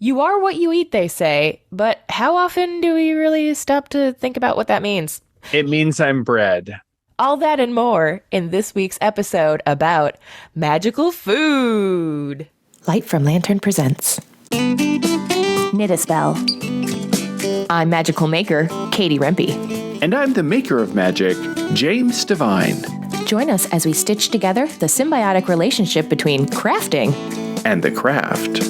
You are what you eat, they say, but how often do we really stop to think about what that means? It means I'm bread. All that and more in this week's episode about magical food. Light from Lantern presents Knit a Spell. I'm magical maker, Katie Rempe. And I'm the maker of magic, James Devine. Join us as we stitch together the symbiotic relationship between crafting and the craft.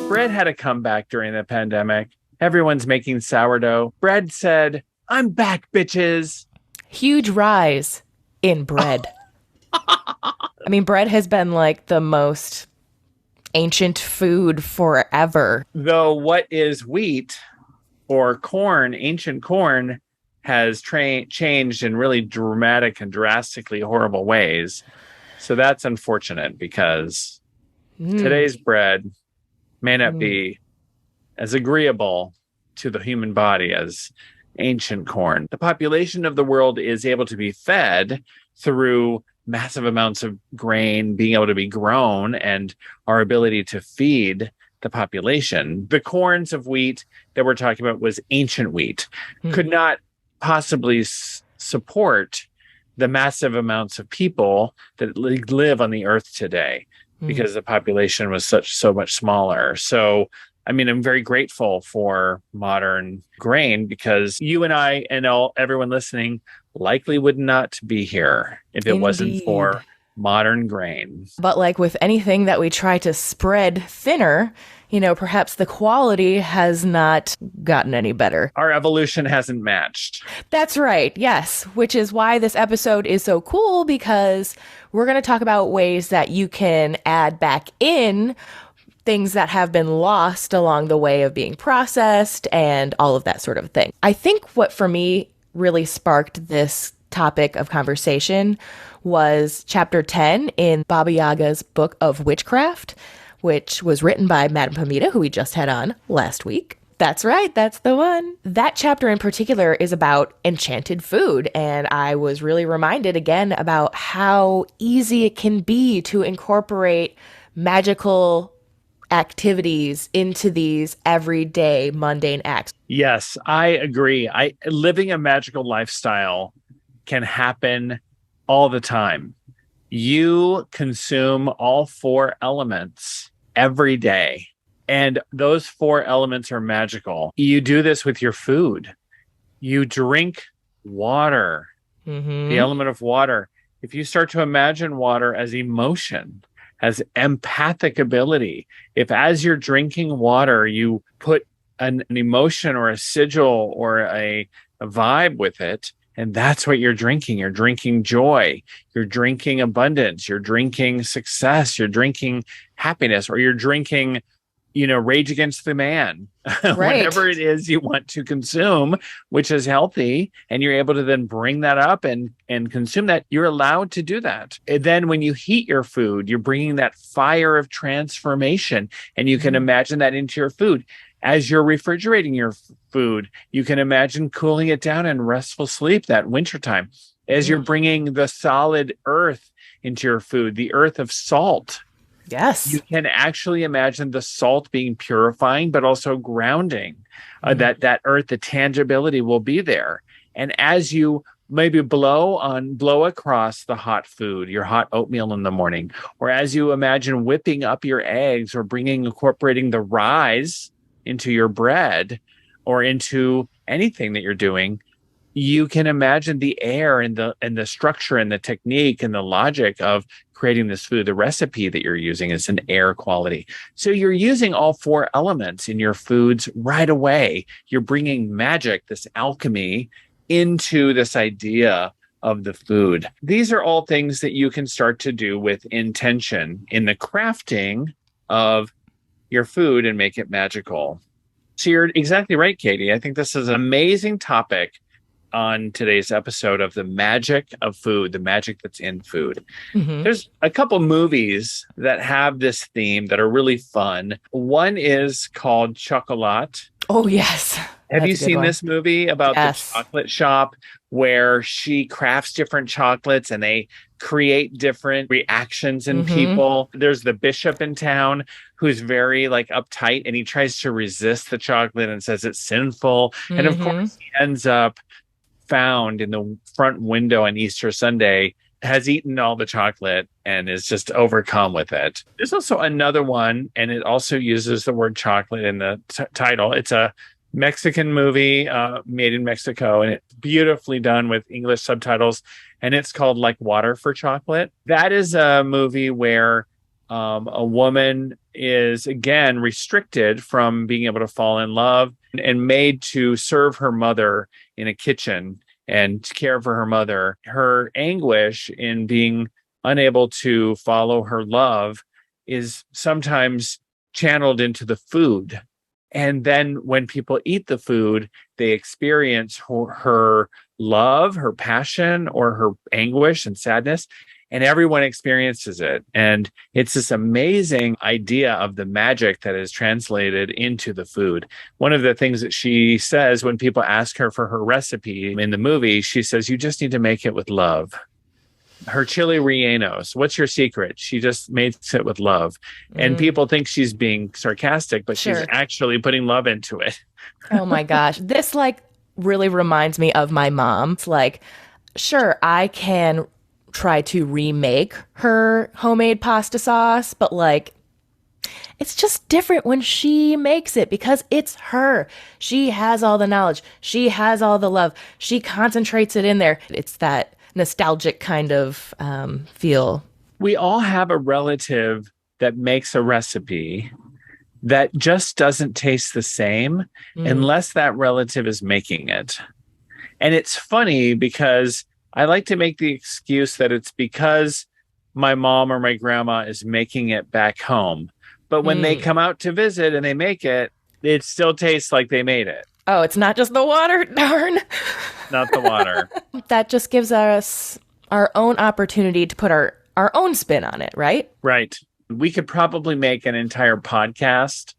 Bread had a comeback during the pandemic. Everyone's making sourdough. Bread said, I'm back, bitches. Huge rise in bread. I mean, bread has been like the most ancient food forever. Though what is wheat or corn, ancient corn, has changed in really dramatic and drastically horrible ways. So that's unfortunate because today's bread may not be as agreeable to the human body as ancient corn. The population of the world is able to be fed through massive amounts of grain being able to be grown and our ability to feed the population. The corns of wheat that we're talking about was ancient wheat, could not possibly support the massive amounts of people that live on the earth today because the population was so much smaller. So, I mean, I'm very grateful for modern grain because you and I and everyone listening likely would not be here if it wasn't for modern grain. But like with anything that we try to spread thinner, you know, perhaps the quality has not gotten any better. Our evolution hasn't matched. That's right. Yes. Which is why this episode is so cool, because we're going to talk about ways that you can add back in things that have been lost along the way of being processed and all of that sort of thing. I think what for me really sparked this topic of conversation was chapter 10 in Baba Yaga's book of Witchcraft, which was written by Madame Pamita, who we just had on last week. That's right, that's the one. That chapter in particular is about enchanted food, and I was really reminded again about how easy it can be to incorporate magical activities into these everyday mundane acts. Yes, I agree. Living a magical lifestyle can happen all the time. You consume all four elements every day, and those four elements are magical. You do this with your food. You drink water, the element of water. If you start to imagine water as emotion, as empathic ability, if as you're drinking water, you put an emotion or a sigil or a vibe with it, and that's what you're drinking. You're drinking joy. You're drinking abundance. You're drinking success. You're drinking happiness, or you're drinking, Rage Against the Man, Right. Whatever it is you want to consume, which is healthy. And you're able to then bring that up and consume that. You're allowed to do that. And then when you heat your food, you're bringing that fire of transformation, and you can imagine that into your food. As you're refrigerating your food, you can imagine cooling it down in restful sleep that wintertime. As you're bringing the solid earth into your food, the earth of salt. Yes. You can actually imagine the salt being purifying, but also grounding. That earth, the tangibility will be there. And as you maybe blow across the hot food, your hot oatmeal in the morning, or as you imagine whipping up your eggs or incorporating the rye into your bread or into anything that you're doing, you can imagine the air and the structure and the technique and the logic of creating this food. The recipe that you're using is an air quality. So you're using all four elements in your foods right away. You're bringing magic, this alchemy, into this idea of the food. These are all things that you can start to do with intention in the crafting of your food and make it magical. So you're exactly right, Katie. I think this is an amazing topic on today's episode of the magic of food, the magic that's in food. There's a couple movies that have this theme that are really fun. One is called Chocolat. Oh, yes. Have you seen this movie about the chocolate shop where she crafts different chocolates and they create different reactions in Mm-hmm. people. There's the bishop in town who's very like uptight and he tries to resist the chocolate and says it's sinful. And of Mm-hmm. course, he ends up found in the front window on Easter Sunday, has eaten all the chocolate and is just overcome with it. There's also another one, and it also uses the word chocolate in the title. It's a Mexican movie made in Mexico, and it's beautifully done with English subtitles. And it's called Like Water for Chocolate. That is a movie where a woman is again restricted from being able to fall in love and made to serve her mother in a kitchen and care for her mother. Her anguish in being unable to follow her love is sometimes channeled into the food. And then when people eat the food, they experience her love, her passion, or her anguish and sadness. And everyone experiences it. And it's this amazing idea of the magic that is translated into the food. One of the things that she says when people ask her for her recipe in the movie, she says, you just need to make it with love. Her chili rellenos, what's your secret? She just makes it with love. And Mm. people think she's being sarcastic, but she's Sure. actually putting love into it. Oh my gosh. This like really reminds me of my mom. It's like, sure, I can try to remake her homemade pasta sauce, but like it's just different when she makes it because it's her. She has all the knowledge. She has all the love. She concentrates it in there. It's that nostalgic kind of feel. We all have a relative that makes a recipe that just doesn't taste the same Mm. unless that relative is making it. And it's funny because I like to make the excuse that it's because my mom or my grandma is making it back home. But when they Mm. come out to visit and they make it, it still tastes like they made it, Oh, it's not just the water, darn. not the water. That just gives us our own opportunity to put our own spin on it, right? Right. We could probably make an entire podcast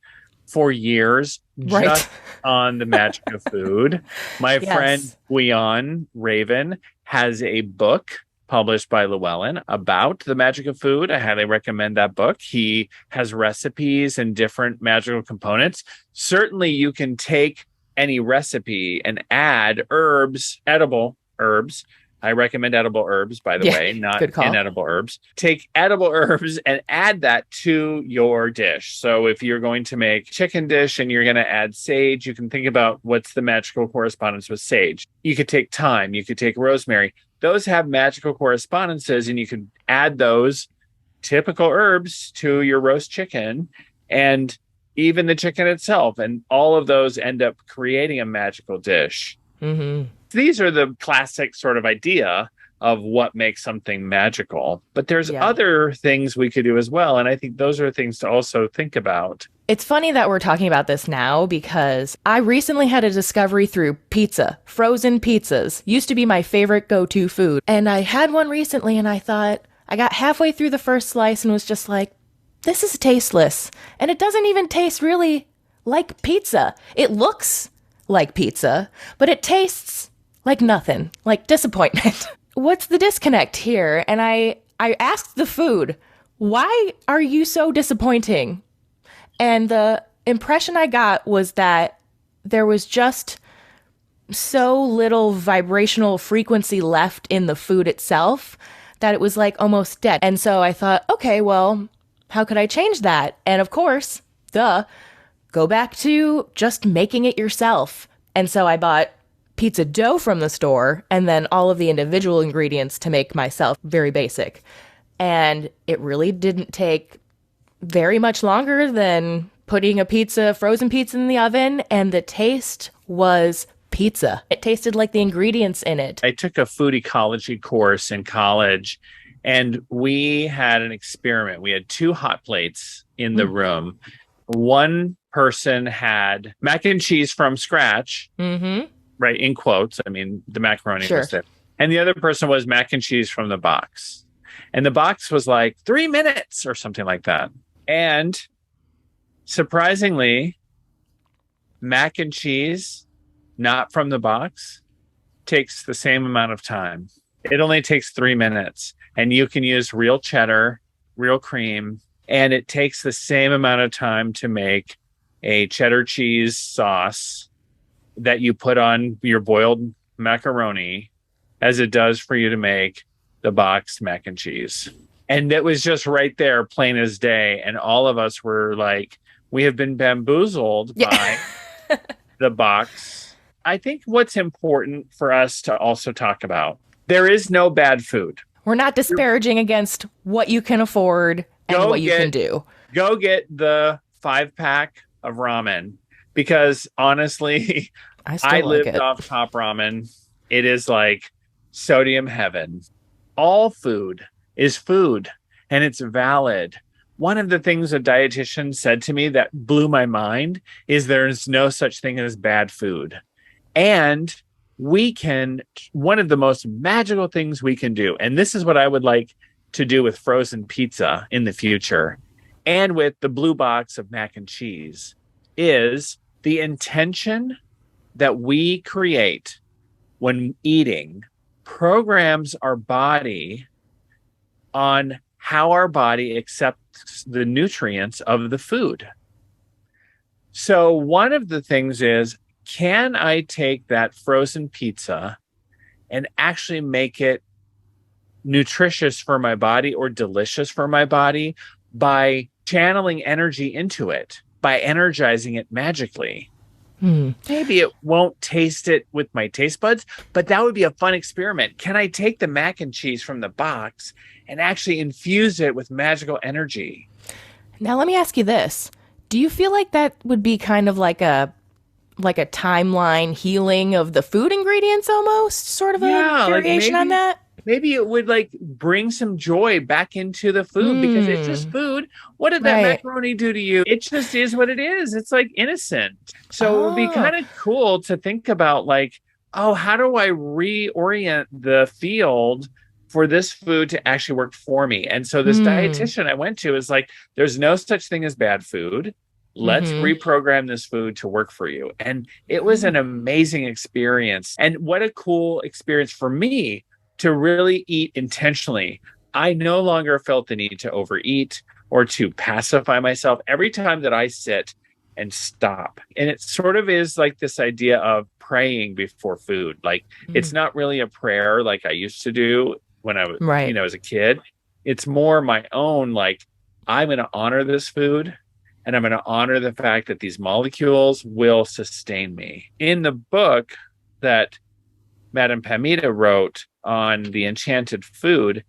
for years Right. just on the magic of food. My friend Yes. Guion Raven has a book published by Llewellyn about the magic of food. I highly recommend that book. He has recipes and different magical components. Certainly, you can take any recipe and add herbs, edible herbs. I recommend edible herbs, by the Yeah, way, not good call. inedible herbs. Take edible herbs and add that to your dish. So if you're going to make chicken dish and you're going to add sage, you can think about what's the magical correspondence with sage. You could take thyme, you could take rosemary. Those have magical correspondences, and you could add those typical herbs to your roast chicken and even the chicken itself. And all of those end up creating a magical dish. Mm-hmm. These are the classic sort of idea of what makes something magical. But there's Yeah. other things we could do as well. And I think those are things to also think about. It's funny that we're talking about this now because I recently had a discovery through pizza. Frozen pizzas used to be my favorite go-to food. And I had one recently and I thought, I got halfway through the first slice and was just like, this is tasteless. And it doesn't even taste really like pizza. It looks like pizza, but it tastes like nothing, like disappointment. What's the disconnect here? And I asked the food, why are you so disappointing? And the impression I got was that there was just so little vibrational frequency left in the food itself that it was like almost dead. And so I thought, okay, well, how could I change that? And of course, go back to just making it yourself. And so I bought pizza dough from the store and then all of the individual ingredients to make myself, very basic. And it really didn't take very much longer than putting a frozen pizza in the oven, and the taste was pizza. It tasted like the ingredients in it. I took a food ecology course in college, and we had an experiment. We had two hot plates in the room. One person had mac and cheese from scratch, Mm-hmm. right, in quotes. I mean, the macaroni Sure. was there. And the other person was mac and cheese from the box. And the box was like 3 minutes or something like that. And surprisingly, mac and cheese, not from the box, takes the same amount of time. It only takes 3 minutes, and you can use real cheddar, real cream, and it takes the same amount of time to make a cheddar cheese sauce that you put on your boiled macaroni as it does for you to make the boxed mac and cheese. And it was just right there, plain as day. And all of us were like, we have been bamboozled by the box. I think what's important for us to also talk about, there is no bad food. We're not disparaging against what you can afford and what you can do. Go get the 5-pack of ramen, because honestly, I lived off top ramen. It is like sodium heaven. All food is food, and it's valid. One of the things a dietitian said to me that blew my mind is there's no such thing as bad food. And one of the most magical things we can do, and this is what I would like to do with frozen pizza in the future, and with the blue box of mac and cheese, is the intention that we create when eating programs our body on how our body accepts the nutrients of the food. So one of the things is, can I take that frozen pizza and actually make it nutritious for my body or delicious for my body by channeling energy into it, by energizing it magically? Maybe it won't taste it with my taste buds, but that would be a fun experiment. Can I take the mac and cheese from the box and actually infuse it with magical energy? Now, let me ask you this. Do you feel like that would be kind of like a timeline healing of the food ingredients almost? Sort of a variation on that? Maybe it would like bring some joy back into the food because it's just food. What did that macaroni do to you? It just is what it is. It's like innocent. So it would be kind of cool to think about like, oh, how do I reorient the field for this food to actually work for me? And so this dietitian I went to is like, there's no such thing as bad food. Let's reprogram this food to work for you. And it was an amazing experience. And what a cool experience for me to really eat intentionally. I no longer felt the need to overeat or to pacify myself every time that I sit and stop. And it sort of is like this idea of praying before food. Like it's not really a prayer like I used to do when I was, as a kid. It's more my own, like, I'm going to honor this food and I'm going to honor the fact that these molecules will sustain me. In the book that Madame Pamita wrote on the enchanted food,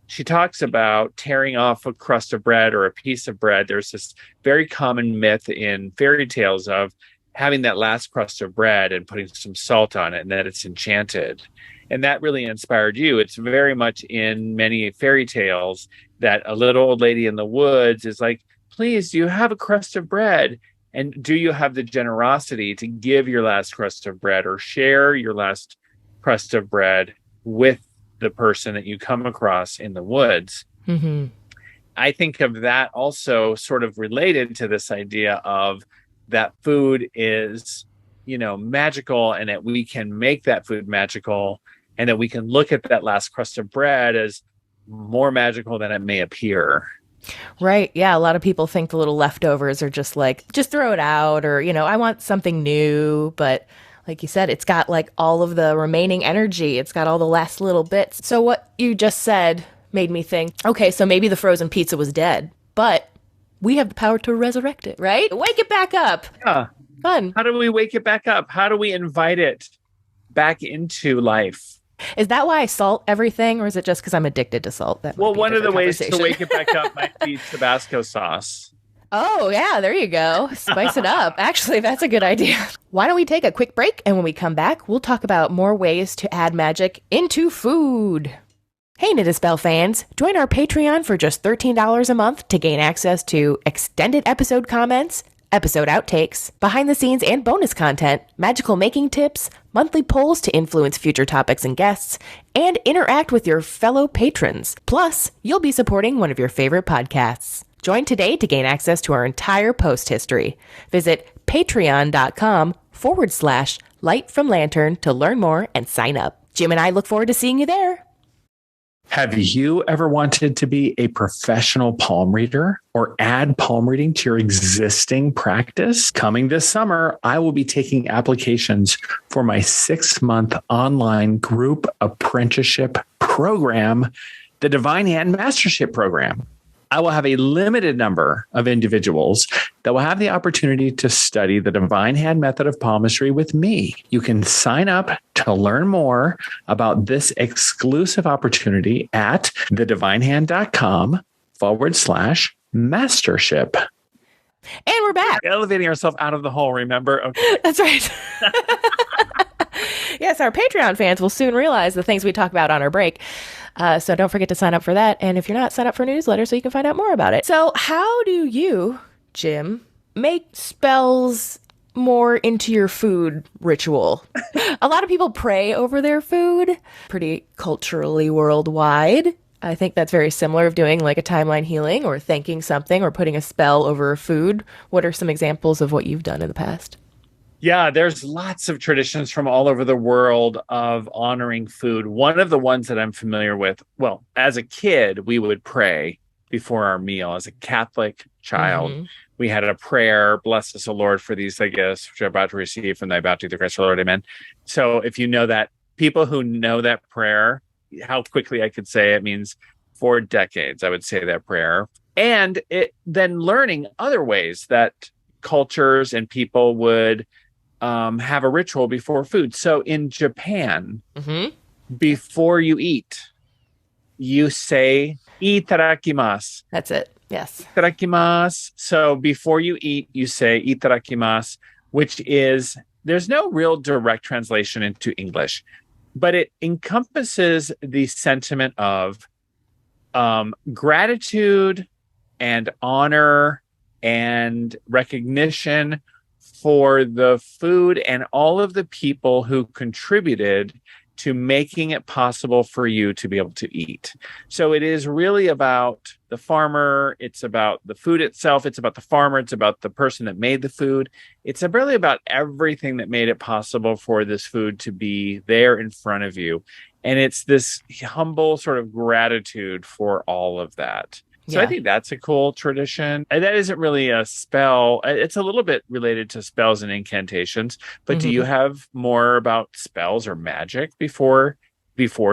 she talks about tearing off a crust of bread or a piece of bread. There's this very common myth in fairy tales of having that last crust of bread and putting some salt on it and that it's enchanted. And that really inspired you. It's very much in many fairy tales that a little old lady in the woods is like, please, do you have a crust of bread? And do you have the generosity to give your last crust of bread or share your last crust of bread with the person that you come across in the woods? I think of that also sort of related to this idea of that food is, magical, and that we can make that food magical, and that we can look at that last crust of bread as more magical than it may appear. Right. Yeah. A lot of people think the little leftovers are just like, just throw it out, or, I want something new. But like you said, it's got like all of the remaining energy. It's got all the last little bits. So what you just said made me think, okay, so maybe the frozen pizza was dead, but we have the power to resurrect it, right? Wake it back up. Yeah. Fun. How do we wake it back up? How do we invite it back into life? Is that why I salt everything, or is it just because I'm addicted to salt? Well, one of the ways to wake it back up might be Tabasco sauce. Oh, yeah, there you go. Spice it up. Actually, that's a good idea. Why don't we take a quick break, and when we come back, we'll talk about more ways to add magic into food. Hey, Knit a Spell fans, join our Patreon for just $13 a month to gain access to extended episode comments, episode outtakes, behind the scenes and bonus content, magical making tips, monthly polls to influence future topics and guests, and interact with your fellow patrons. Plus, you'll be supporting one of your favorite podcasts. Join today to gain access to our entire post history. Visit patreon.com/ patreon.com/light from lantern to learn more and sign up. Jim and I look forward to seeing you there. Have you ever wanted to be a professional palm reader or add palm reading to your existing practice? Coming this summer, I will be taking applications for my 6-month online group apprenticeship program, the Divine Hand Mastership Program. I will have a limited number of individuals that will have the opportunity to study the Divine Hand method of palmistry with me. You can sign up to learn more about this exclusive opportunity at thedivinehand.com/mastership. And we're back. Elevating ourselves out of the hole, remember? Okay. That's right. Yes, our Patreon fans will soon realize the things we talk about on our break. So don't forget to sign up for that. And if you're not, sign up for a newsletter so you can find out more about it. So how do you, Jim, make spells more into your food ritual? A lot of people pray over their food, pretty culturally worldwide. I think that's very similar of doing like a timeline healing or thanking something or putting a spell over food. What are some examples of what you've done in the past? Yeah, there's lots of traditions from all over the world of honoring food. One of the ones that I'm familiar with, well, as a kid, we would pray before our meal. As a Catholic child, we had a prayer, bless us, O Lord, for these thy gifts, which are about to receive from thy bounty, the Christ, our Lord, amen. So if you know that, people who know that prayer, how quickly I could say it means for decades, I would say that prayer. And then learning other ways that cultures and people would have a ritual before food. So in Japan, before you eat, you say itadakimasu. That's it. Yes. Itadakimasu. So before you eat, you say itadakimasu, which is, there's no real direct translation into English, but it encompasses the sentiment of gratitude and honor and recognition for the food and all of the people who contributed to making it possible for you to be able to eat. So it is really about the farmer. It's about the food itself. It's about the farmer. It's about the person that made the food. It's really about everything that made it possible for this food to be there in front of you. And it's this humble sort of gratitude for all of that. So I think that's a cool tradition. And that isn't really a spell. It's a little bit related to spells and incantations. But do you have more about spells or magic before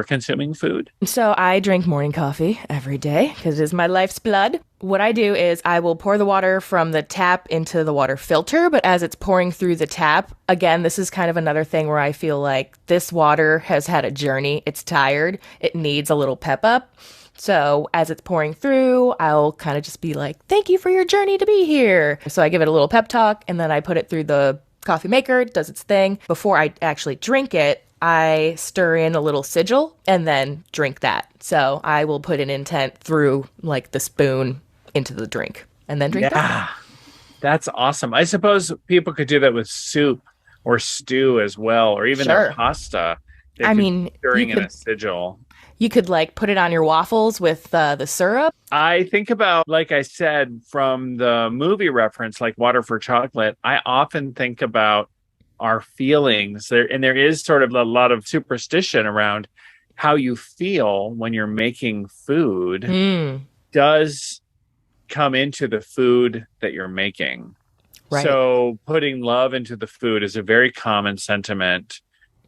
consuming food? So I drink morning coffee every day because it is my life's blood. What I do is I will pour the water from the tap into the water filter. But as it's pouring through the tap, again, this is kind of another thing where I feel like this water has had a journey. It's tired. It needs a little pep up. So as it's pouring through, I'll kind of just be like, thank you for your journey to be here. So I give it a little pep talk and then I put it through the coffee maker, it does its thing. Before I actually drink it, I stir in a little sigil and then drink that. So I will put an intent through like the spoon into the drink and then drink that. That's awesome. I suppose people could do that with soup or stew as well, or even their pasta. Stirring in a sigil. You could like put it on your waffles with the syrup. I think about, like I said, from the movie reference, like Water for Chocolate, I often think about our feelings there. And there is sort of a lot of superstition around how you feel when you're making food does come into the food that you're making. Right. So putting love into the food is a very common sentiment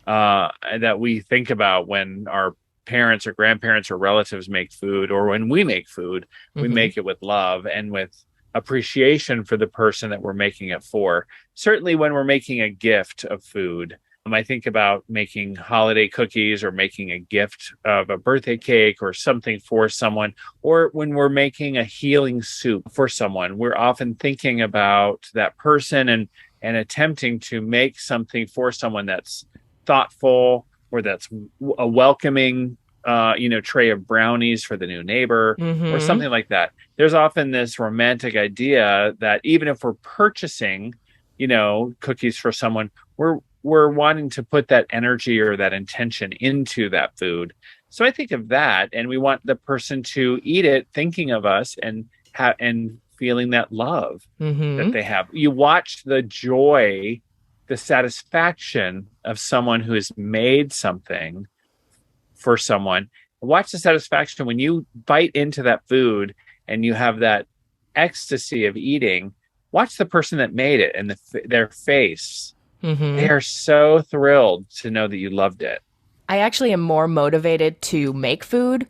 that we think about when our parents or grandparents or relatives make food, or when we make food, we make it with love and with appreciation for the person that we're making it for. Certainly when we're making a gift of food, I think about making holiday cookies or making a gift of a birthday cake or something for someone, or when we're making a healing soup for someone, we're often thinking about that person and attempting to make something for someone that's thoughtful, or that's a welcoming, tray of brownies for the new neighbor or something like that. There's often this romantic idea that even if we're purchasing, cookies for someone, we're wanting to put that energy or that intention into that food. So I think of that, and we want the person to eat it thinking of us and feeling that love that they have. You watch the joy the satisfaction of someone who has made something for someone. Watch the satisfaction when you bite into that food and you have that ecstasy of eating. Watch the person that made it and their face. They Mm-hmm. are so thrilled to know that you loved it. I actually am more motivated to make food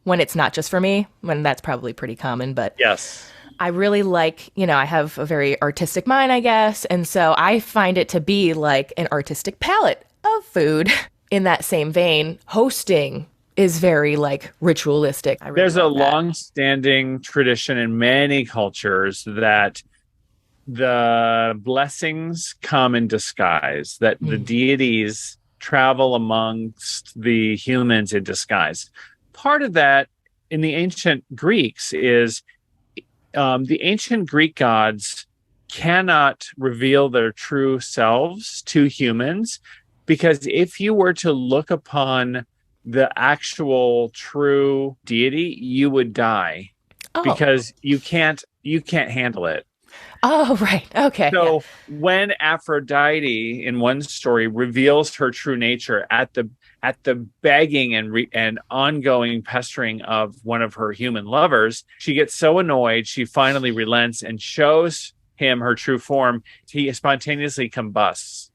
when it's not just for me, when that's probably pretty common, but Yes. I really like, I have a very artistic mind, I guess. And so I find it to be like an artistic palette of food. In that same vein, hosting is very like ritualistic. I really There's a love that. long-standing tradition in many cultures that the blessings come in disguise, that the Mm. deities travel amongst the humans in disguise. Part of that in the ancient Greeks is the ancient Greek gods cannot reveal their true selves to humans because if you were to look upon the actual true deity, you would die Oh, because you can't handle it. oh, right. Okay. Yeah. So when Aphrodite in one story reveals her true nature at the begging and ongoing pestering of one of her human lovers, she gets so annoyed she finally relents and shows him her true form. He spontaneously combusts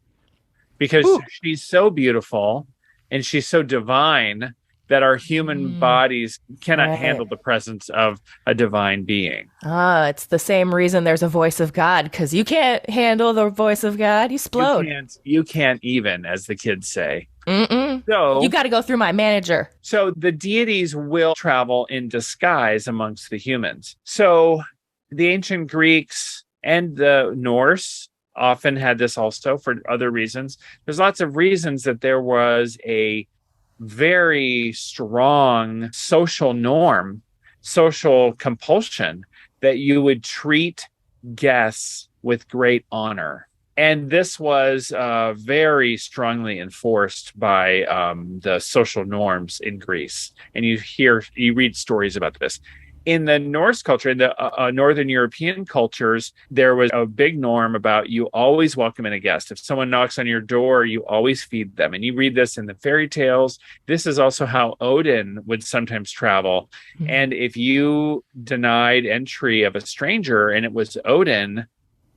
because Ooh. she's so beautiful and she's so divine that our human Mm, bodies cannot right. handle the presence of a divine being. Ah, it's the same reason there's a voice of God, because you can't handle the voice of God. You You explode. can't you can't even, as the kids say. Mm-mm. You So got to go through my manager. so the deities will travel in disguise amongst the humans. So the ancient Greeks and the Norse often had this also for other reasons. There's lots of reasons that there was a very strong social norm, social compulsion that you would treat guests with great honor. And this was very strongly enforced by the social norms in Greece. And you read stories about this. In the Norse culture, in the Northern European cultures, there was a big norm about you always welcome in a guest. If someone knocks on your door, you always feed them. And you read this in the fairy tales. This is also how Odin would sometimes travel. Mm. And if you denied entry of a stranger and it was Odin,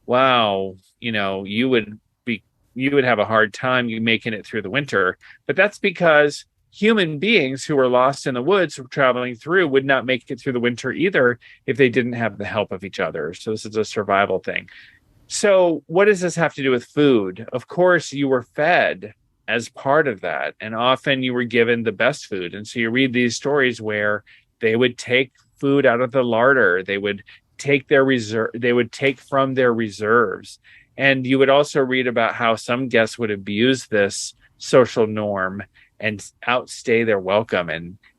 wow, you would have a hard time making it through the winter. But that's because human beings who were lost in the woods traveling through would not make it through the winter either if they didn't have the help of each other. So this is a survival thing. So what does this have to do with food? Of course, you were fed as part of that, and often you were given the best food. And so you read these stories where they would take food out of the larder, they would take from their reserves. And you would also read about how some guests would abuse this social norm and outstay their welcome,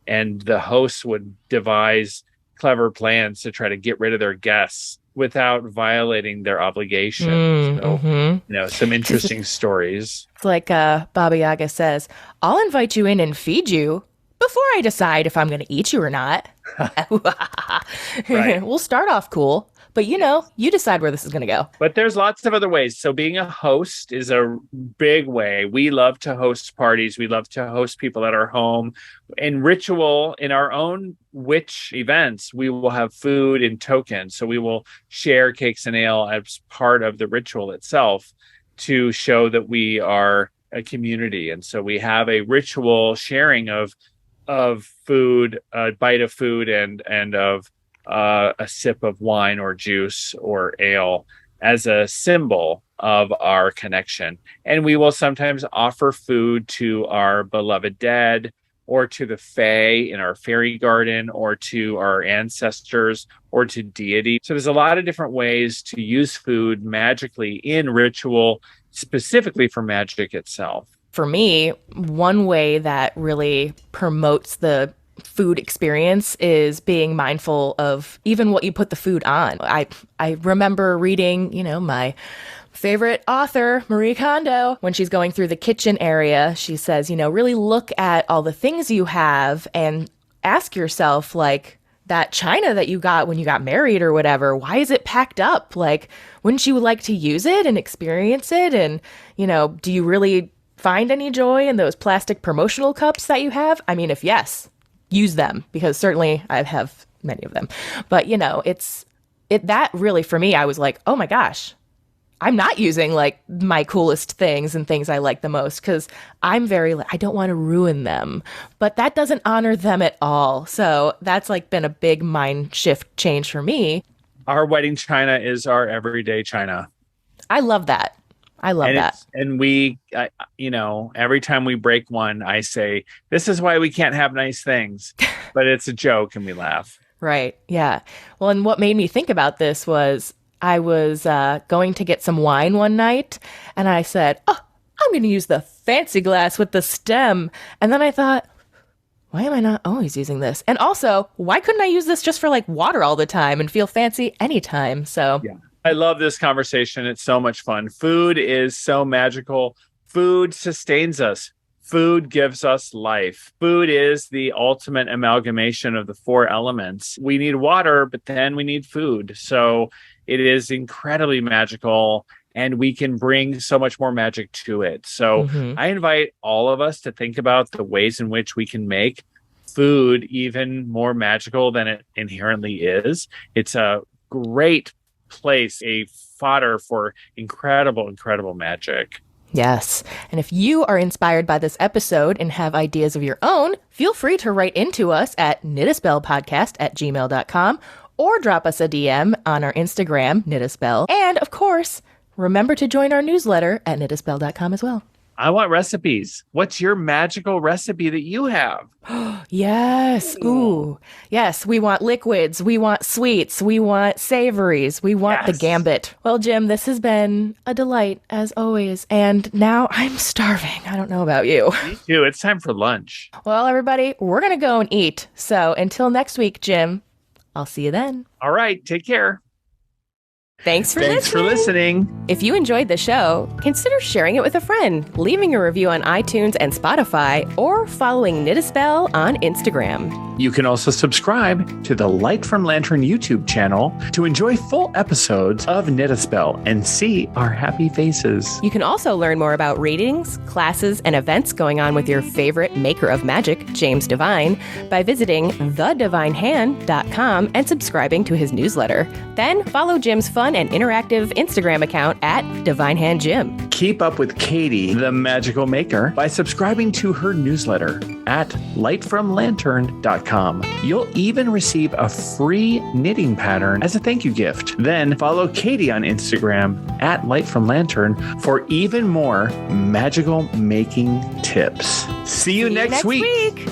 and the hosts would devise clever plans to try to get rid of their guests without violating their obligation. Mm, So, mm-hmm. some interesting stories. It's like Baba Yaga says, I'll invite you in and feed you before I decide if I'm going to eat you or not. Right. We'll start off cool, but you decide where this is going to go. But there's lots of other ways. So being a host is a big way. We love to host parties. We love to host people at our home. In ritual, in our own witch events, we will have food in token. So we will share cakes and ale as part of the ritual itself to show that we are a community. And so we have a ritual sharing of food, a bite of food, and of a sip of wine or juice or ale as a symbol of our connection. And we will sometimes offer food to our beloved dead or to the fae in our fairy garden or to our ancestors or to deity. So there's a lot of different ways to use food magically in ritual, specifically for magic itself. For me, one way that really promotes the food experience is being mindful of even what you put the food on. I remember reading, my favorite author, Marie Kondo, when she's going through the kitchen area, she says, really look at all the things you have and ask yourself, like, that china that you got when you got married or whatever, why is it packed up? Like, wouldn't you like to use it and experience it? And, do you really find any joy in those plastic promotional cups that you have? I mean, if yes, use them, because certainly I have many of them. But, that really, for me, I was like, oh my gosh, I'm not using like my coolest things and things I like the most, because I don't want to ruin them, but that doesn't honor them at all. So that's like been a big mind shift change for me. Our wedding china is our everyday china. I love that. And we, every time we break one, I say, this is why we can't have nice things, but it's a joke and we laugh. Right. Yeah. Well, and what made me think about this was I was going to get some wine one night, and I said, oh, I'm going to use the fancy glass with the stem. And then I thought, why am I not always using this? And also, why couldn't I use this just for like water all the time and feel fancy anytime? So yeah, I love this conversation. It's so much fun. Food is so magical. Food sustains us. Food gives us life. Food is the ultimate amalgamation of the four elements. We need water, but then we need food. So it is incredibly magical, and we can bring so much more magic to it. So I invite all of us to think about the ways in which we can make food even more magical than it inherently is. It's a great place, a fodder for incredible, incredible magic. Yes. And if you are inspired by this episode and have ideas of your own, feel free to write into us at knittaspellpodcast@gmail.com or drop us a DM on our Instagram, knittaspell. And of course, remember to join our newsletter at knittaspell.com as well. I want recipes. What's your magical recipe that you have? Yes. Ooh. Yes. We want liquids. We want sweets. We want savories. We want the gambit. Well, Jim, this has been a delight as always. And now I'm starving. I don't know about you. Me too. It's time for lunch. Well, everybody, we're going to go and eat. So until next week, Jim, I'll see you then. All right. Take care. Thanks for listening. If you enjoyed the show, consider sharing it with a friend, leaving a review on iTunes and Spotify, or following Knittaspell on Instagram. You can also subscribe to the Light from Lantern YouTube channel to enjoy full episodes of Knittaspell and see our happy faces. You can also learn more about readings, classes, and events going on with your favorite maker of magic, James Devine, by visiting thedivinehand.com and subscribing to his newsletter. Then follow Jim's fun and interactive Instagram account at DivineHandJim. Keep up with Katie, the magical maker, by subscribing to her newsletter at lightfromlantern.com. You'll even receive a free knitting pattern as a thank you gift. Then follow Katie on Instagram at lightfromlantern for even more magical making tips. See you next week.